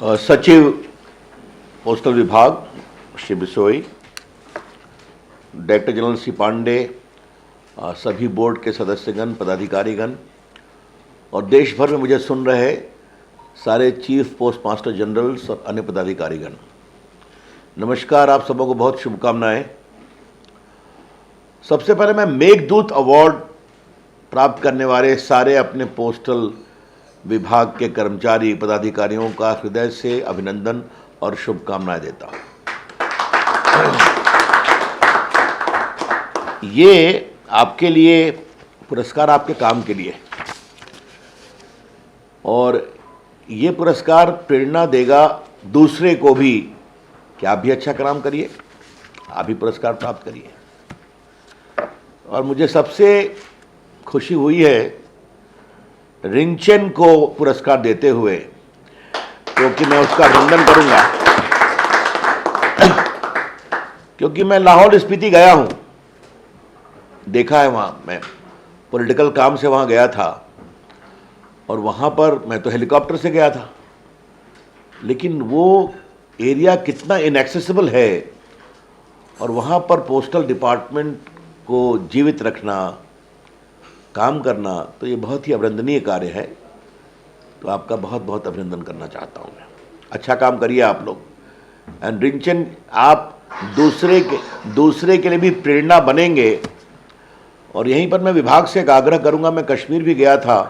सचिव पोस्टल विभाग Shri Bisoi, director general Shri Pandey, सभी बोर्ड के सदस्यगण, पदाधिकारीगण और देश भर में मुझे सुन रहे सारे चीफ पोस्ट मास्टर जनरल्स और अन्य पदाधिकारीगण, नमस्कार। आप सबों को बहुत शुभकामनाएं। सबसे पहले मैं मेघदूत अवार्ड प्राप्त करने वाले सारे अपने पोस्टल विभाग के कर्मचारी पदाधिकारियों का हृदय से अभिनंदन और शुभकामनाएं देता हूं। ये आपके लिए पुरस्कार, आपके काम के लिए, और ये पुरस्कार प्रेरणा देगा दूसरे को भी कि आप भी अच्छा काम करिए, आप भी पुरस्कार प्राप्त करिए। और मुझे सबसे खुशी हुई है रिंचन को पुरस्कार देते हुए, क्योंकि मैं उसका अभिनंदन करूंगा, क्योंकि मैं लाहौल स्पीति गया हूं, देखा है वहां, मैं पॉलिटिकल काम से वहां गया था और वहां पर मैं तो हेलीकॉप्टर से गया था, लेकिन वो एरिया कितना इनएक्सेसिबल है और वहां पर पोस्टल डिपार्टमेंट को जीवित रखना, काम करना, तो ये बहुत ही अभिनंदनीय कार्य है। तो आपका बहुत बहुत अभिनंदन करना चाहता हूँ मैं। अच्छा काम करिए आप लोग। एंड रिंचन, आप दूसरे के लिए भी प्रेरणा बनेंगे। और यहीं पर मैं विभाग से एक आग्रह करूंगा, मैं कश्मीर भी गया था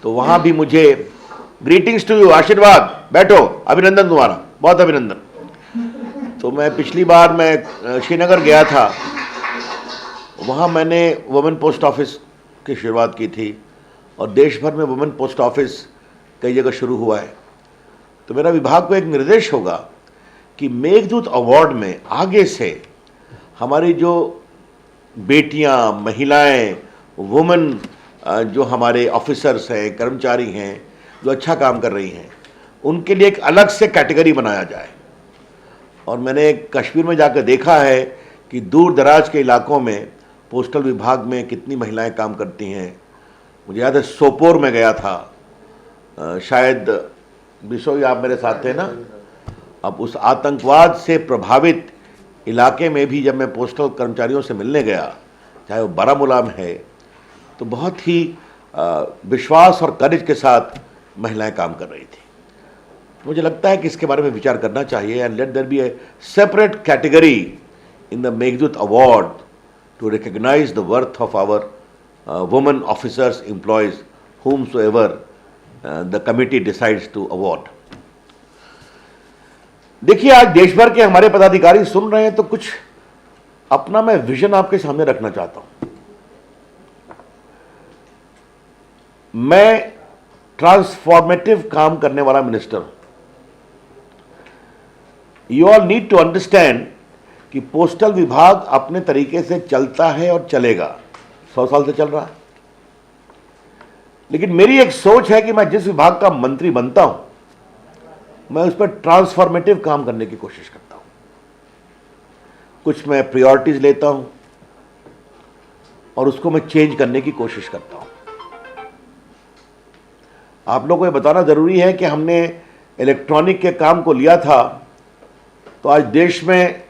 तो वहाँ भी मुझे ग्रीटिंग्स टू यू, आशीर्वाद, बैठो, अभिनंदन तुम्हारा, बहुत अभिनंदन। तो मैं पिछली बार मैं श्रीनगर गया था, वहाँ मैंने वुमेन पोस्ट ऑफिस की शुरुआत की थी और देश भर में वुमेन पोस्ट ऑफिस कई जगह शुरू हुआ है। तो मेरा विभाग को एक निर्देश होगा कि मेघदूत अवार्ड में आगे से हमारी जो बेटियां, महिलाएं, वुमेन जो हमारे ऑफिसर्स हैं, कर्मचारी हैं, जो अच्छा काम कर रही हैं, उनके लिए एक अलग से कैटेगरी बनाया जाए। और मैंने कश्मीर में जाकर देखा है कि दूर दराज के इलाकों में पोस्टल विभाग में कितनी महिलाएं काम करती हैं। मुझे याद है सोपोर में गया था, शायद बिसोई आप मेरे साथ थे ना। अब उस आतंकवाद से प्रभावित इलाके में भी जब मैं पोस्टल कर्मचारियों से मिलने गया, चाहे वो बारामूला में है, तो बहुत ही विश्वास और करेज के साथ महिलाएं काम कर रही थी। मुझे लगता है कि इसके बारे में विचार करना चाहिए and let there be a separate category in the Meghdoot award to recognize the worth of our women officers, employees, whomsoever the committee decides to award. देखिए, आज देश भर के हमारे पदाधिकारी सुन रहे हैं, तो कुछ अपना मैं विजन आपके सामने रखना चाहता हूं। मैं ट्रांसफॉर्मेटिव काम करने वाला मिनिस्टर हूं। You all need to understand कि पोस्टल विभाग अपने तरीके से चलता है और चलेगा, 100 साल से चल रहा है। लेकिन मेरी एक सोच है कि मैं जिस विभाग का मंत्री बनता हूं, मैं उस पर ट्रांसफॉर्मेटिव काम करने की कोशिश करता हूं। कुछ मैं प्रायोरिटीज लेता हूं और उसको मैं चेंज करने की कोशिश करता हूं। आप लोगों को ये बताना जरूरी है कि हमने इलेक्ट्रॉनिक के काम को लिया था, तो आज देश में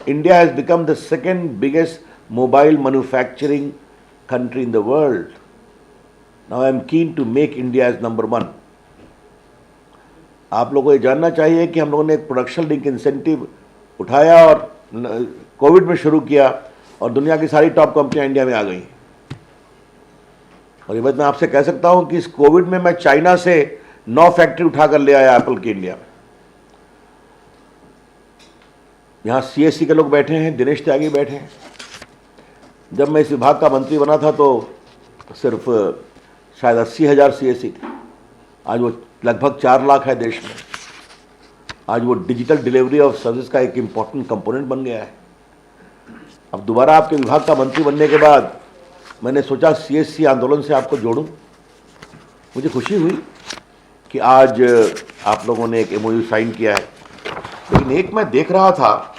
India has become the second biggest mobile manufacturing country in the world. Now I am keen to make India as number 1. आप लोगों को ये जानना चाहिए कि हम लोगों ने एक प्रोडक्शन लिंक इंसेंटिव उठाया और कोविड में शुरू किया और दुनिया की सारी टॉप कंपनियां इंडिया में आ गई। और ये बात मैं आपसे कह सकता हूं कि इस कोविड में मैं चाइना से 9 फैक्ट्री उठाकर ले आया एप्पल की इंडिया में। यहाँ CSC के लोग बैठे हैं, दिनेश त्यागी बैठे हैं। जब मैं इस विभाग का मंत्री बना था तो सिर्फ शायद 80,000 CSC थे। आज वो लगभग 4 लाख है देश में। आज वो डिजिटल डिलीवरी ऑफ सर्विस का एक इम्पॉर्टेंट कंपोनेंट बन गया है। अब दोबारा आपके विभाग का मंत्री बनने के बाद मैंने सोचा CSC आंदोलन से आपको जोड़ूं। मुझे खुशी हुई कि आज आप लोगों ने एक MOU साइन किया है। लेकिन एक मैं देख रहा था,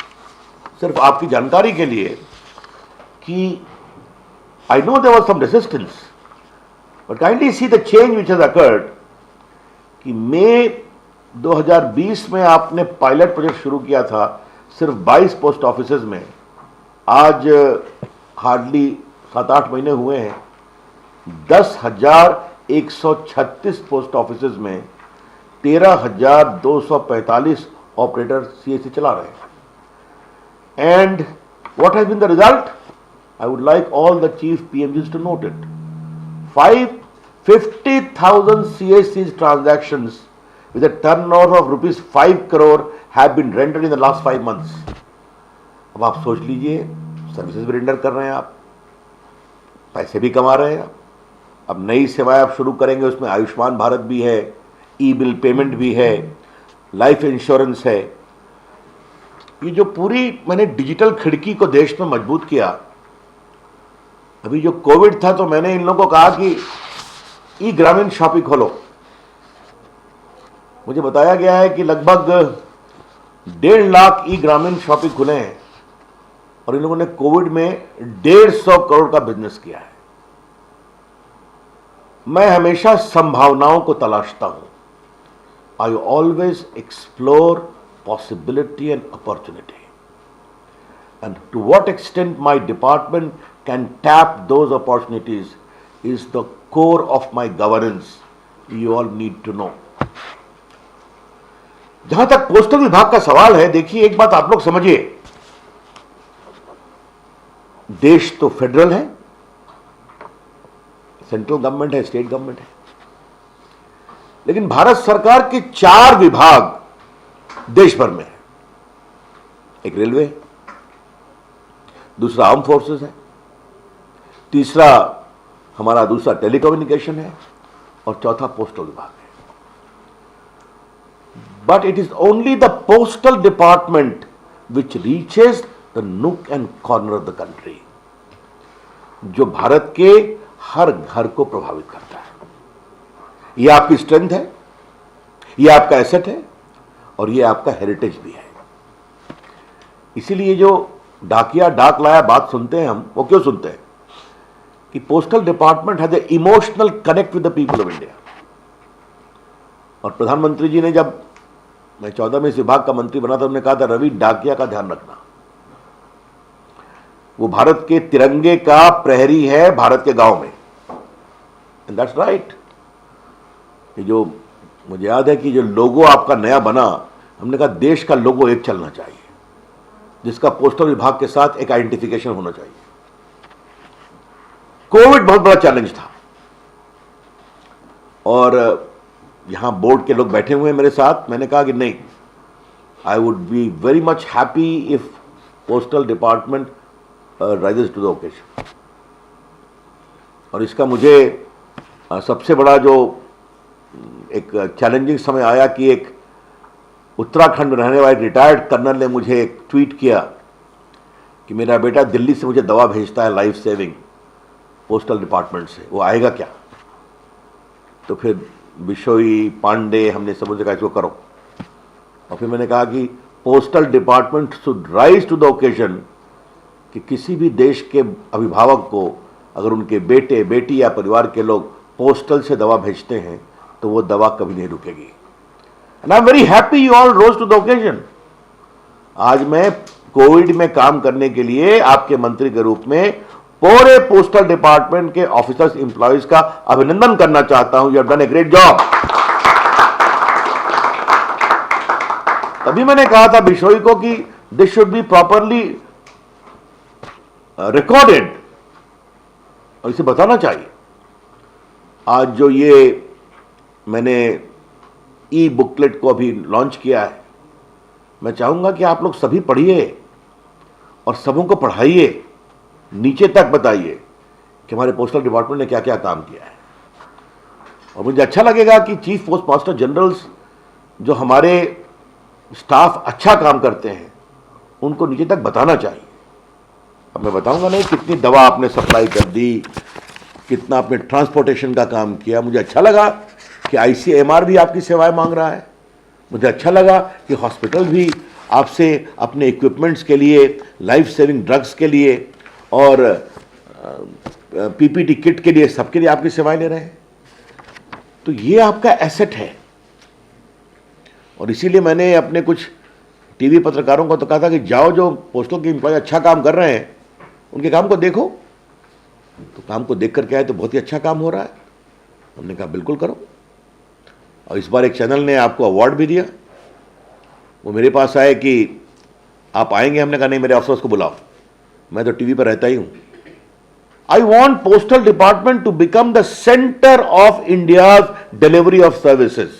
सिर्फ आपकी जानकारी के लिए, कि I know there was some resistance, but kindly see the change which has occurred कि मई 2020 में आपने पायलट प्रोजेक्ट शुरू किया था सिर्फ 22 पोस्ट ऑफिसेज में, आज हार्डली 7-8 महीने हुए हैं 10,136 पोस्ट ऑफिसेज में 13,245 ऑपरेटर सीएससी चला रहे हैं. And what has been the result? I would like all the chief PMGs to note it. 50,000 CSCs transactions with a turnover of rupees 5 crore have been rendered in the last 5 months. अब आप सोच लीजिए, services भी render कर रहे हैं आप, पैसे भी कमा रहे हैं आप. अब नई सेवाएं आप शुरू करेंगे, उसमें आयुष्मान भारत भी है, ई बिल पेमेंट भी है, लाइफ इंश्योरेंस है. ये जो पूरी मैंने डिजिटल खिड़की को देश में मजबूत किया. अभी जो कोविड था तो मैंने इन लोगों को कहा कि ई ग्रामीण शॉपिंग खोलो. मुझे बताया गया है कि लगभग 1.5 लाख ई ग्रामीण शॉपिंग खुले हैं और इन लोगों ने कोविड में 150 करोड़ का बिजनेस किया है. मैं हमेशा संभावनाओं को तलाशता हूं. I always explore possibility and opportunity, and to what extent my department can tap those opportunities is the core of my governance. You all need to know. जहां तक पोस्टल विभाग का सवाल है, देखिए एक बात आप लोग समझिए, देश तो फेडरल है, सेंट्रल गवर्नमेंट है, स्टेट गवर्नमेंट है, लेकिन भारत सरकार के 4 विभाग देश भर में है. एक रेलवे, दूसरा आर्म फोर्सेस है, तीसरा हमारा दूसरा टेलीकम्युनिकेशन है और चौथा पोस्टल विभाग है. But it is only the postal department which reaches the nook and corner of the country, जो भारत के हर घर को प्रभावित करता है. यह आपकी स्ट्रेंथ है, यह आपका एसेट है और यह आपका हेरिटेज भी है. इसीलिए जो डाकिया डाक लाया बात सुनते हैं हम, वो क्यों सुनते हैं? कि postal department has a emotional connect with the people of India. और प्रधानमंत्री जी ने, जब मैं 14 में इस विभाग का मंत्री बना था, उन्होंने कहा था रवि डाकिया का ध्यान रखना, वो भारत के तिरंगे का प्रहरी है भारत के गांव में. And that's right. ये जो मुझे याद है कि जो लोगो आपका नया बना, हमने कहा देश का लोगो एक चलना चाहिए, जिसका पोस्टल विभाग के साथ एक आइडेंटिफिकेशन होना चाहिए. कोविड बहुत बड़ा चैलेंज था और यहां बोर्ड के लोग बैठे हुए हैं मेरे साथ. मैंने कहा कि नहीं, I would be very much happy if postal department rises to the occasion. और इसका मुझे सबसे बड़ा जो एक चैलेंजिंग समय आया कि एक उत्तराखंड में रहने वाले रिटायर्ड कर्नल ने मुझे एक ट्वीट किया कि मेरा बेटा दिल्ली से मुझे दवा भेजता है लाइफ सेविंग पोस्टल डिपार्टमेंट से, वो आएगा क्या? तो फिर बिशोई, पांडे, हमने सब कहा इसको करो. और फिर मैंने कहा कि postal department should rise to the occasion कि किसी भी देश के अभिभावक को अगर उनके बेटे, बेटी या परिवार के लोग पोस्टल से दवा भेजते हैं तो वो दवा कभी नहीं रुकेगी. And I am very happy you all rose to the occasion. आज मैं कोविड में काम करने के लिए आपके मंत्री के रूप में पूरे पोस्टल डिपार्टमेंट के ऑफिसर्स, एम्प्लॉइज का अभिनंदन करना चाहता हूं. You have done a great job. तभी मैंने कहा था बिशोई को कि this should be properly recorded और इसे बताना चाहिए. आज जो ये मैंने ई बुकलेट को अभी लॉन्च किया है, मैं चाहूंगा कि आप लोग सभी पढ़िए और सबों को पढ़ाइए, नीचे तक बताइए कि हमारे पोस्टल डिपार्टमेंट ने क्या क्या काम किया है. और मुझे अच्छा लगेगा कि चीफ पोस्ट मास्टर जनरल्स जो हमारे स्टाफ अच्छा काम करते हैं उनको नीचे तक बताना चाहिए. अब मैं बताऊंगा नहीं कितनी दवा आपने सप्लाई कर दी, कितना आपने ट्रांसपोर्टेशन का काम किया. मुझे अच्छा लगा कि ICMR भी आपकी सेवाएं मांग रहा है. मुझे अच्छा लगा कि हॉस्पिटल भी आपसे अपने इक्विपमेंट्स के लिए, लाइफ सेविंग ड्रग्स के लिए और PPT किट के लिए, सबके लिए आपकी सेवाएं ले रहे हैं. तो ये आपका एसेट है. और इसीलिए मैंने अपने कुछ टीवी पत्रकारों को तो कहा था कि जाओ, जो पोस्टल के एम्प्लॉय अच्छा काम कर रहे हैं उनके काम को देखो। तो काम को देख कर क्या है, तो बहुत ही अच्छा काम हो रहा है। हमने कहा बिल्कुल करो। और इस बार एक चैनल ने आपको अवार्ड भी दिया। वो मेरे पास आए कि आप आएंगे, हमने कहा नहीं, मेरे अफसर्स को बुलाओ, मैं तो टीवी पर रहता ही हूं। I want postal department to become the centre of India's delivery of services.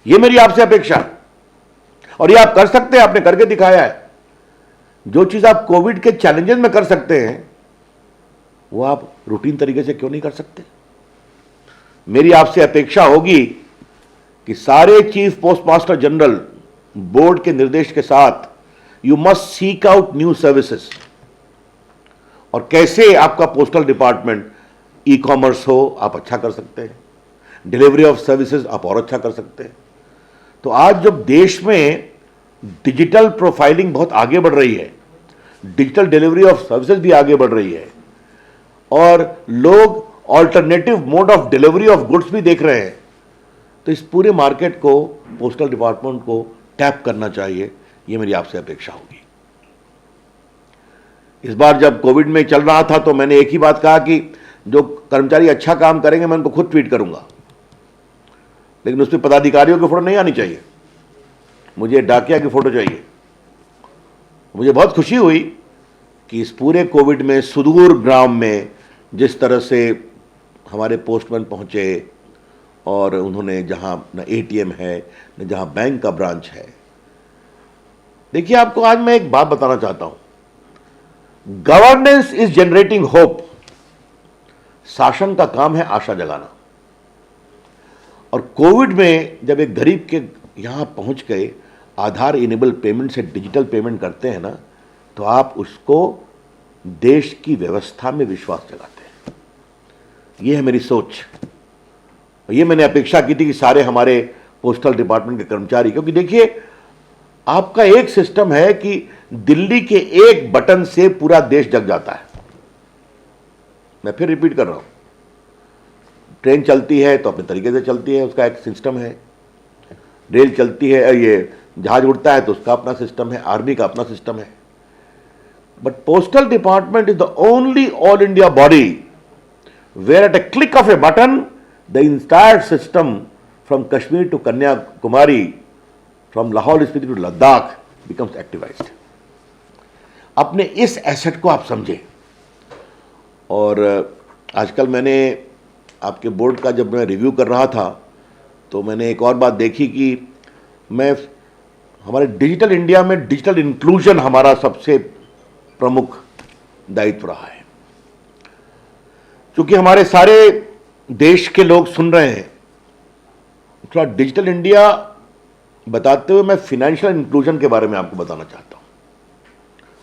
ये मेरी आपसे अपेक्षा है और ये आप कर सकते हैं, आपने करके दिखाया है। जो चीज आप कोविड के चैलेंजेस में कर सकते हैं वो आप रूटीन तरीके से क्यों नहीं कर सकते। मेरी आपसे अपेक्षा होगी कि सारे चीफ पोस्टमास्टर जनरल बोर्ड के निर्देश के साथ you must seek out new services. और कैसे आपका पोस्टल डिपार्टमेंट ई कॉमर्स हो, आप अच्छा कर सकते हैं, डिलीवरी ऑफ सर्विसेज आप और अच्छा कर सकते हैं। तो आज जब देश में डिजिटल प्रोफाइलिंग बहुत आगे बढ़ रही है, डिजिटल डिलीवरी ऑफ सर्विसेज भी आगे बढ़ रही है और लोग alternative mode of delivery of goods भी देख रहे हैं, तो इस पूरे मार्केट को पोस्टल डिपार्टमेंट को टैप करना चाहिए। ये मेरी आपसे अपेक्षा होगी। इस बार जब कोविड में चल रहा था तो मैंने एक ही बात कहा कि जो कर्मचारी अच्छा काम करेंगे मैं उनको खुद ट्वीट करूंगा, लेकिन उसमें पदाधिकारियों की फोटो नहीं आनी चाहिए, मुझे डाकिया की फोटो चाहिए। मुझे बहुत खुशी हुई कि इस पूरे कोविड में सुदूर ग्राम में जिस तरह से हमारे पोस्टमैन पहुंचे और उन्होंने जहां न एटीएम है न जहां बैंक का ब्रांच है। देखिए, आपको आज मैं एक बात बताना चाहता हूं, गवर्नेंस इज जनरेटिंग होप। शासन का काम है आशा जगाना। और कोविड में जब एक गरीब के यहां पहुंच गए आधार इनेबल पेमेंट से डिजिटल पेमेंट करते हैं ना, तो आप उसको देश की व्यवस्था में विश्वास जगाते हैं। यह है मेरी सोच। ये मैंने अपेक्षा की थी कि सारे हमारे पोस्टल डिपार्टमेंट के कर्मचारी, क्योंकि देखिए आपका एक सिस्टम है कि दिल्ली के एक बटन से पूरा देश जग जाता है। मैं फिर रिपीट कर रहा हूं, ट्रेन चलती है तो अपने तरीके से चलती है, उसका एक सिस्टम है। रेल चलती है, ये जहाज उड़ता है तो उसका अपना सिस्टम है, आर्मी का अपना सिस्टम है। But postal department is the only all India body where at a click of a button the entire system from Kashmir to Kanyakumari, from Lahaul Spiti to Ladakh becomes activised. अपने इस एसेट को आप समझें। और आजकल मैंने आपके बोर्ड का जब मैं रिव्यू कर रहा था तो मैंने एक और बात देखी कि मैं हमारे डिजिटल इंडिया में डिजिटल इंक्लूजन हमारा सबसे प्रमुख दायित्व रहा है। क्योंकि हमारे सारे देश के लोग सुन रहे हैं, थोड़ा डिजिटल इंडिया बताते हुए मैं फाइनेंशियल इंक्लूजन के बारे में आपको बताना चाहता हूं।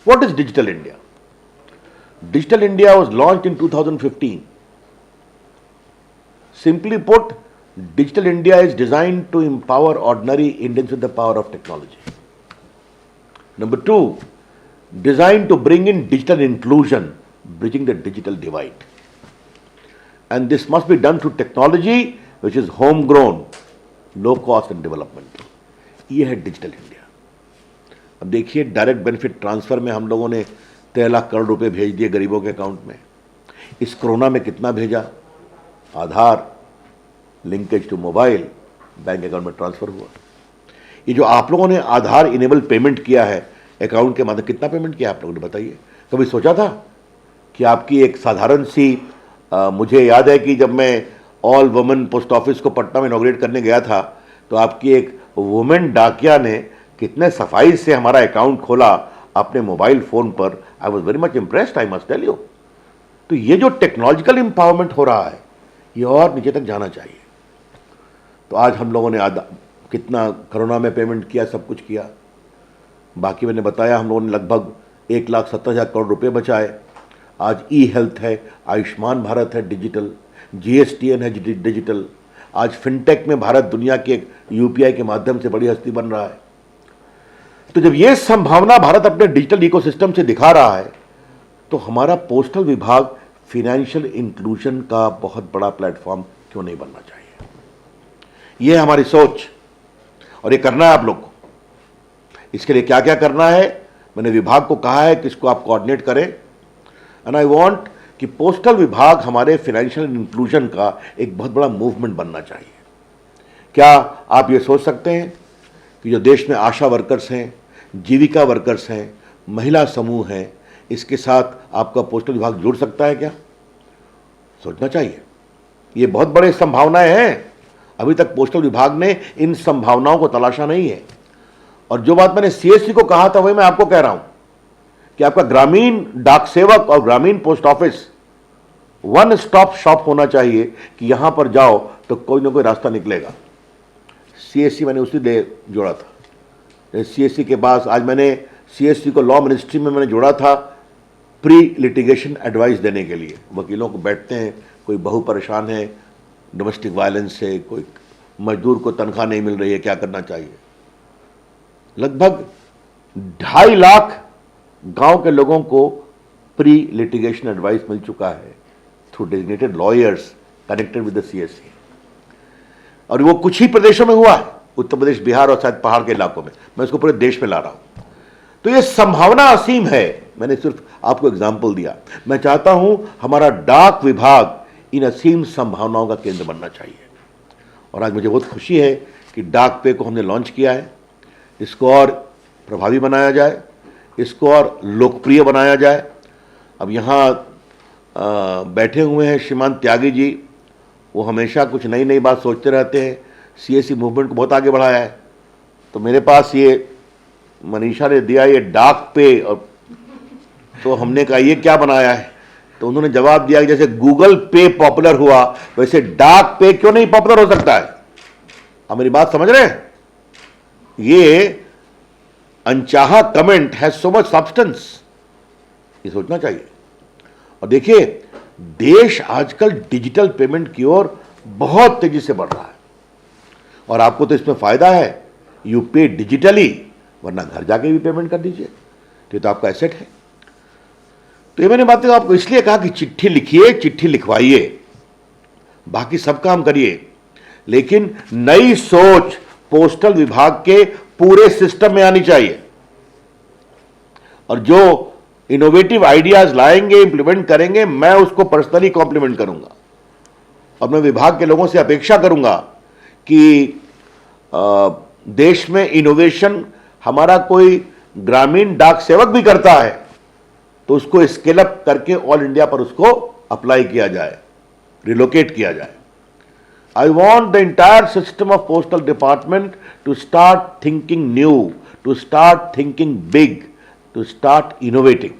What is digital India? Digital India was launched in 2015. Simply put, Digital India is designed to empower ordinary Indians with the power of technology. Number two, designed to bring in digital inclusion, bridging the digital divide. And this must be done through technology which is homegrown, low cost and development. ये है digital India. अब देखिए, direct benefit transfer में हम लोगों ने 13 लाख करोड़ रुपए भेज दिए गरीबों के अकाउंट में। इस कोरोना में कितना भेजा? Aadhaar linkage to mobile, bank account में ट्रांसफर हुआ। ये जो आप लोगों ने आधार इनेबल पेमेंट किया है अकाउंट के माध्यम, कितना पेमेंट किया आप लोगों ने बताइए? कभी सोचा था कि आपकी एक साधारण सी मुझे याद है कि जब मैं ऑल वुमेन पोस्ट ऑफिस को पटना में इनॉग्रेट करने गया था तो आपकी एक वुमेन डाकिया ने कितने सफाई से हमारा अकाउंट खोला अपने मोबाइल फोन पर। I was very much impressed, I must tell you. तो ये जो टेक्नोलॉजिकल एम्पावरमेंट हो रहा है ये और नीचे तक जाना चाहिए। तो आज हम लोगों ने कितना कोरोना में पेमेंट किया, सब कुछ किया। बाकी मैंने बताया, हम लोगों ने लगभग 1,70,000 करोड़ रुपए बचाए। आज ई हेल्थ है, आयुष्मान भारत है डिजिटल, GSTN है डिजिटल। आज फिनटेक में भारत दुनिया के UPI के माध्यम से बड़ी हस्ती बन रहा है। तो जब ये संभावना भारत अपने डिजिटल इकोसिस्टम से दिखा रहा है तो हमारा पोस्टल विभाग फाइनेंशियल इंक्लूजन का बहुत बड़ा प्लेटफॉर्म क्यों नहीं बनना चाहिए? यह है हमारी सोच। और ये करना है आप लोग को। इसके लिए क्या क्या करना है, मैंने विभाग को कहा है कि इसको आप कोऑर्डिनेट करें। एंड आई वांट कि पोस्टल विभाग हमारे फाइनेंशियल इंक्लूजन का एक बहुत बड़ा मूवमेंट बनना चाहिए। क्या आप ये सोच सकते हैं कि जो देश में आशा वर्कर्स हैं, जीविका वर्कर्स हैं, महिला समूह हैं, इसके साथ आपका पोस्टल विभाग जुड़ सकता है क्या? सोचना चाहिए। ये बहुत बड़े संभावनाएं हैं। अभी तक पोस्टल विभाग ने इन संभावनाओं को तलाशा नहीं है। और जो बात मैंने सीएससी को कहा था वही मैं आपको कह रहा हूं कि आपका ग्रामीण डाक सेवक और ग्रामीण post office one stop shop होना चाहिए कि यहां पर जाओ तो कोई ना कोई रास्ता निकलेगा। सीएससी मैंने उसी लिए जोड़ा था। सीएससी के पास आज मैंने सीएससी को लॉ मिनिस्ट्री में मैंने जोड़ा था प्री लिटिगेशन एडवाइस देने के लिए। वकीलों को बैठते हैं, कोई बहू परेशान है डोमेस्टिक वायलेंस से, कोई मजदूर को तनख्वाह नहीं मिल रही है, क्या करना चाहिए। लगभग 2.5 लाख गांव के लोगों को प्री लिटिगेशन एडवाइस मिल चुका है through designated lawyers connected with the CSC. और वो कुछ ही प्रदेशों में हुआ है, उत्तर प्रदेश, बिहार और शायद पहाड़ के इलाकों में। मैं इसको पूरे देश में ला रहा हूं। तो ये संभावना असीम है। मैंने सिर्फ आपको एग्जाम्पल दिया। मैं चाहता हूं हमारा डाक विभाग इन असीम संभावनाओं का केंद्र बनना चाहिए। और आज मुझे बहुत खुशी है कि डाक पे को हमने लॉन्च किया है। इसको और प्रभावी बनाया जाए, इसको और लोकप्रिय बनाया जाए। अब यहाँ बैठे हुए हैं श्रीमान त्यागी जी, वो हमेशा कुछ नई नई बात सोचते रहते हैं। सीएससी मूवमेंट को बहुत आगे बढ़ाया है। तो मेरे पास ये मनीषा ने दिया ये डाक पे, और तो हमने कहा ये क्या बनाया है, तो उन्होंने जवाब दिया कि जैसे गूगल पे पॉपुलर हुआ वैसे डाक पे क्यों नहीं पॉपुलर हो सकता है। आप मेरी बात समझ रहे हैं? ये अनचाहा कमेंट है सो मच सब्सटेंस, ये सोचना चाहिए। और देखिए देश आजकल डिजिटल पेमेंट की ओर बहुत तेजी से बढ़ रहा है और आपको तो इसमें फायदा है। यू पे डिजिटली, वरना घर जाके भी पेमेंट कर दीजिए, तो आपका एसेट है। तो ये मैंने बातें आपको इसलिए कहा कि चिट्ठी लिखिए, चिट्ठी लिखवाइए, बाकी सब काम करिए, लेकिन नई सोच पोस्टल विभाग के पूरे सिस्टम में आनी चाहिए। और जो इनोवेटिव आइडियाज लाएंगे, इंप्लीमेंट करेंगे, मैं उसको पर्सनली कॉम्प्लीमेंट करूंगा। और मैं विभाग के लोगों से अपेक्षा करूंगा कि देश में इनोवेशन हमारा कोई ग्रामीण डाक सेवक भी करता है तो उसको स्केल अप करके ऑल इंडिया पर उसको अप्लाई किया जाए, रिलोकेट किया जाए। I want the entire system of postal department to start thinking new, to start thinking big, to start innovating.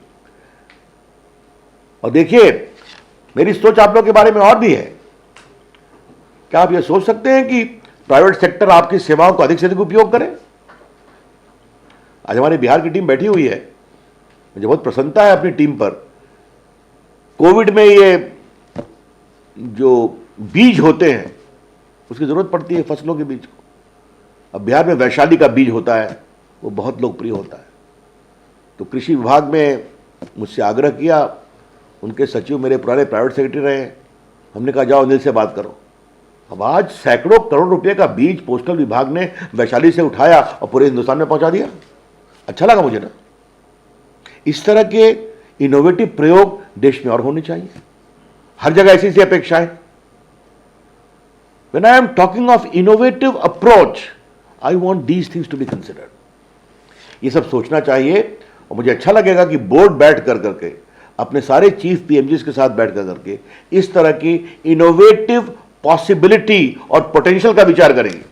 और देखिए मेरी सोच आप लोगों के बारे में और भी है। क्या आप ये सोच सकते हैं कि प्राइवेट सेक्टर आपकी सेवाओं को अधिक से अधिक उपयोग करे? आज हमारी बिहार की टीम बैठी हुई है, मुझे बहुत प्रसन्नता है अपनी टीम पर। कोविड में ये जो बीज होते हैं उसकी जरूरत पड़ती है, फसलों के बीज को। अब बिहार में वैशाली का बीज होता है, वो बहुत लोकप्रिय होता है। तो कृषि विभाग में मुझसे आग्रह किया, उनके सचिव मेरे पुराने प्राइवेट सेक्रेटरी रहे, हमने कहा जाओ अनिल से बात करो। अब आज सैकड़ों करोड़ रुपए का बीज पोस्टल विभाग ने वैशाली से उठाया और पूरे हिंदुस्तान में पहुंचा दिया। अच्छा लगा मुझे ना। इस तरह के इनोवेटिव प्रयोग देश में और होने चाहिए, हर जगह ऐसी सी अपेक्षाएं। When I am talking of innovative approach, I want these things to be considered. ये सब सोचना चाहिए। और मुझे अच्छा लगेगा कि बोर्ड बैठ कर करके अपने सारे चीफ पीएमजीज के साथ बैठ कर करके इस तरह की इनोवेटिव पॉसिबिलिटी और पोटेंशियल का विचार करेंगे।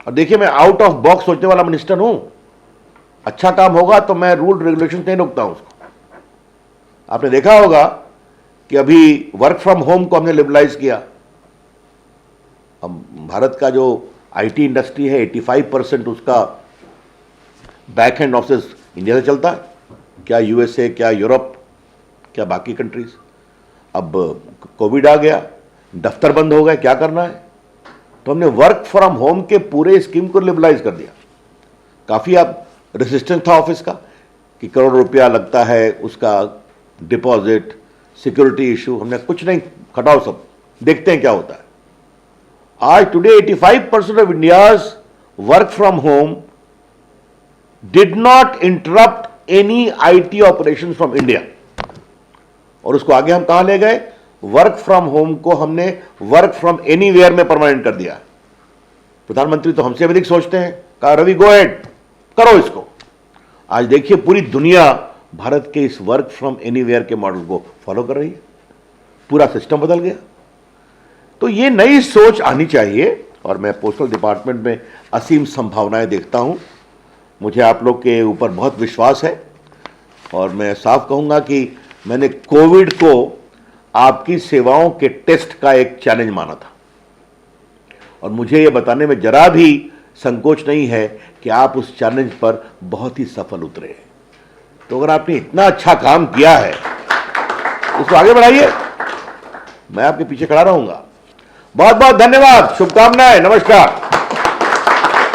और देखिए मैं आउट ऑफ बॉक्स सोचने वाला मिनिस्टर हूं। अच्छा काम होगा तो मैं रूल रेगुलेशन नहीं रोकता हूं उसको। आपने देखा होगा कि अभी वर्क फ्रॉम होम को हमने लिबरलाइज किया। अब भारत का जो आईटी इंडस्ट्री है 85% उसका बैक एंड ऑफिस इंडिया से चलता है, क्या यूएसए, क्या यूरोप, क्या बाकी कंट्रीज। अब कोविड आ गया, दफ्तर बंद हो गए, क्या करना है, तो हमने वर्क फ्रॉम होम के पूरे स्कीम को लिबरलाइज कर दिया। काफ़ी अब रेसिस्टेंस था ऑफिस का कि करोड़ रुपया लगता है उसका डिपॉजिट, सिक्योरिटी इशू। हमने कुछ नहीं, खटाओ सब, देखते हैं क्या होता है। आज today 85% of India's work from home did not interrupt any IT operation from India. और उसको आगे हम कहां ले गए? वर्क फ्रॉम होम को हमने वर्क फ्रॉम एनीवेयर में परमानेंट कर दिया। प्रधानमंत्री तो हमसे अधिक सोचते हैं। कहा रवि गो एहेड, करो इसको। आज देखिए पूरी दुनिया भारत के इस वर्क फ्रॉम एनीवेयर के मॉडल को फॉलो कर रही है। पूरा सिस्टम बदल गया। तो ये नई सोच आनी चाहिए और मैं पोस्टल डिपार्टमेंट में असीम संभावनाएं देखता हूं। मुझे आप लोग के ऊपर बहुत विश्वास है और मैं साफ कहूंगा कि मैंने कोविड को आपकी सेवाओं के टेस्ट का एक चैलेंज माना था और मुझे यह बताने में जरा भी संकोच नहीं है कि आप उस चैलेंज पर बहुत ही सफल उतरे। तो अगर आपने इतना अच्छा काम किया है उसको आगे बढ़ाइए, मैं आपके पीछे खड़ा रहूंगा। बहुत बहुत धन्यवाद, शुभकामनाएं, नमस्कार।